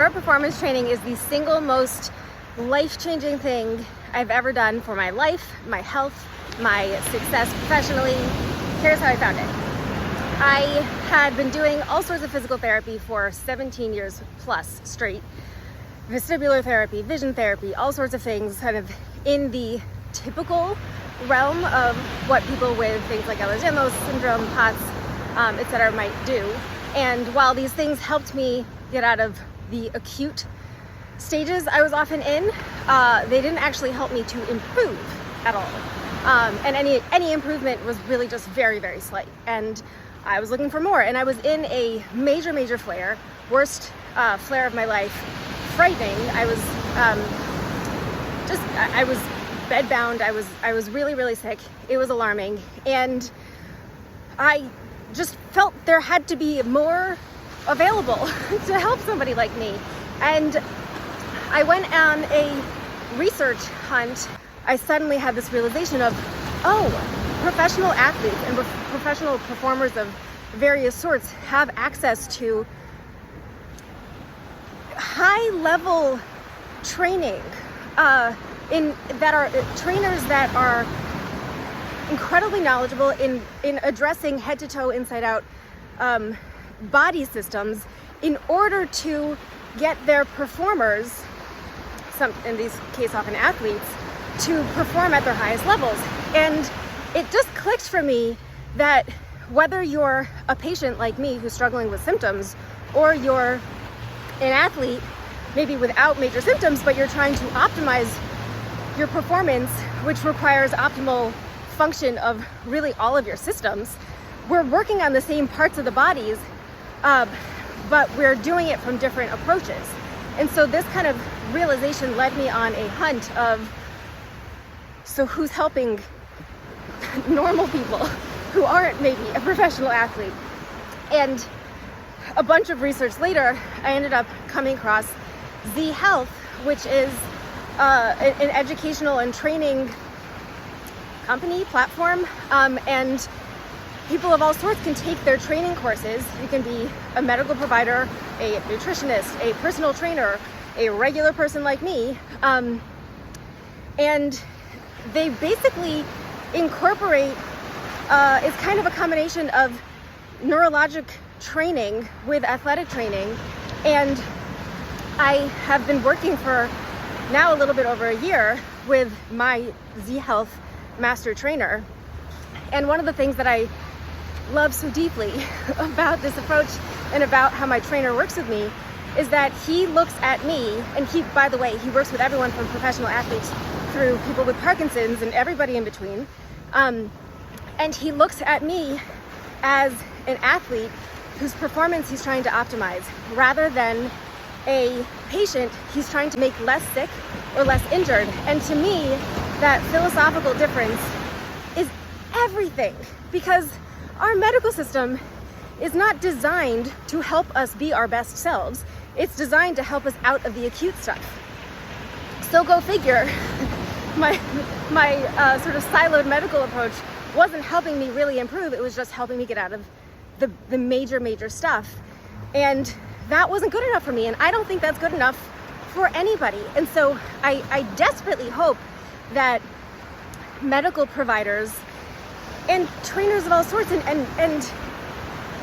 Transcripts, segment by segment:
Performance training is the single most life-changing thing I've ever done for my life, my health, my success professionally. Here's how I found it. I had been doing all sorts of physical therapy for 17 years plus straight. Vestibular therapy, vision therapy, all sorts of things kind of in the typical realm of what people with things like Ehlers-Danlos syndrome, POTS, etc. might do. And while these things helped me get out of the acute stages I was often in, they didn't actually help me to improve at all. And any improvement was really just very, very slight. And I was looking for more. And I was in a major flare, worst flare of my life, frightening. I was I was bedbound. I was really sick. It was alarming. And I just felt there had to be more available to help somebody like me. And I went on a research hunt. I suddenly had this realization of, professional athletes and professional performers of various sorts have access to high level training that are trainers that are incredibly knowledgeable in addressing head to toe, inside out body systems in order to get their performers, in this case often athletes, to perform at their highest levels. And it just clicked for me that whether you're a patient like me who's struggling with symptoms, or you're an athlete maybe without major symptoms, but you're trying to optimize your performance, which requires optimal function of really all of your systems, we're working on the same parts of the bodies, but we're doing it from different approaches. And so this kind of realization led me on a hunt of, so who's helping normal people who aren't maybe a professional athlete? And a bunch of research later, I ended up coming across Z Health, which is an educational and training company, platform, and people of all sorts can take their training courses. You can be a medical provider, a nutritionist, a personal trainer, a regular person like me, and they basically incorporate, it's kind of a combination of neurologic training with athletic training. And I have been working for now a little bit over a year with my Z Health master trainer. And one of the things that I love so deeply about this approach and about how my trainer works with me is that he looks at me, and by the way, he works with everyone from professional athletes through people with Parkinson's and everybody in between. And he looks at me as an athlete whose performance he's trying to optimize, rather than a patient he's trying to make less sick or less injured. And to me, that philosophical difference is everything, because our medical system is not designed to help us be our best selves. It's designed to help us out of the acute stuff. So go figure, my sort of siloed medical approach wasn't helping me really improve. It was just helping me get out of the major stuff. And that wasn't good enough for me. And I don't think that's good enough for anybody. And so I desperately hope that medical providers and trainers of all sorts and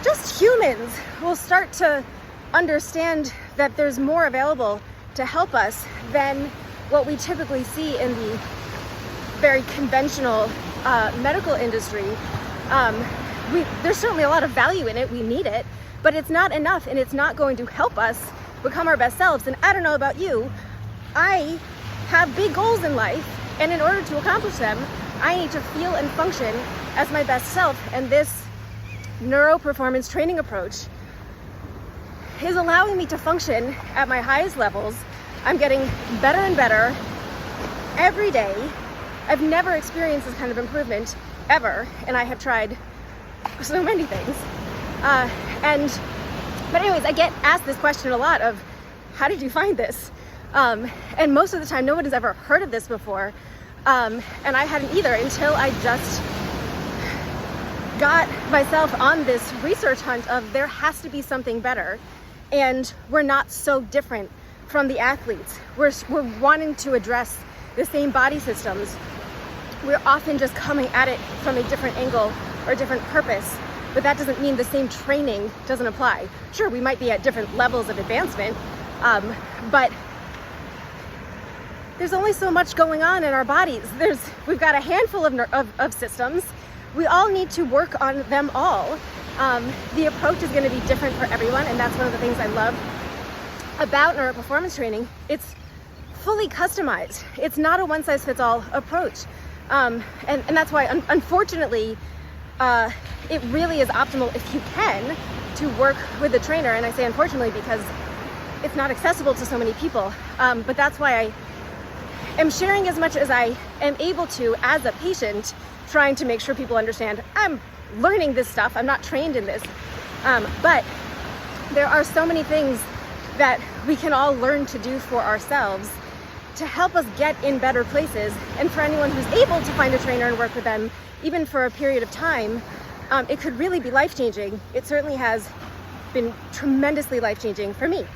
just humans will start to understand that there's more available to help us than what we typically see in the very conventional medical industry. There's certainly a lot of value in it. We need it, but it's not enough, and it's not going to help us become our best selves. And I don't know about you, I have big goals in life, and in order to accomplish them, I need to feel and function as my best self. And this neuro performance training approach is allowing me to function at my highest levels. I'm getting better and better every day. I've never experienced this kind of improvement ever, and I have tried so many things. But anyways, I get asked this question a lot of, how did you find this? And most of the time, nobody's ever heard of this before. And I hadn't either, until I just got myself on this research hunt of there has to be something better. and we're not so different from the athletes. We're wanting to address the same body systems. We're often just coming at it from a different angle or a different purpose, but that doesn't mean the same training doesn't apply. Sure, we might be at different levels of advancement, but there's only so much going on in our bodies. We've got a handful of systems. We all need to work on them all. The approach is going to be different for everyone, and that's one of the things I love about neuroperformance training. It's fully customized. It's not a one-size-fits-all approach. And that's why, unfortunately, it really is optimal if you can to work with a trainer. And I say unfortunately because it's not accessible to so many people. But that's why I am sharing as much as I am able to as a patient, trying to make sure people understand I'm learning this stuff. I'm not trained in this. But there are so many things that we can all learn to do for ourselves to help us get in better places. And for anyone who's able to find a trainer and work with them, even for a period of time, it could really be life-changing. It certainly has been tremendously life-changing for me.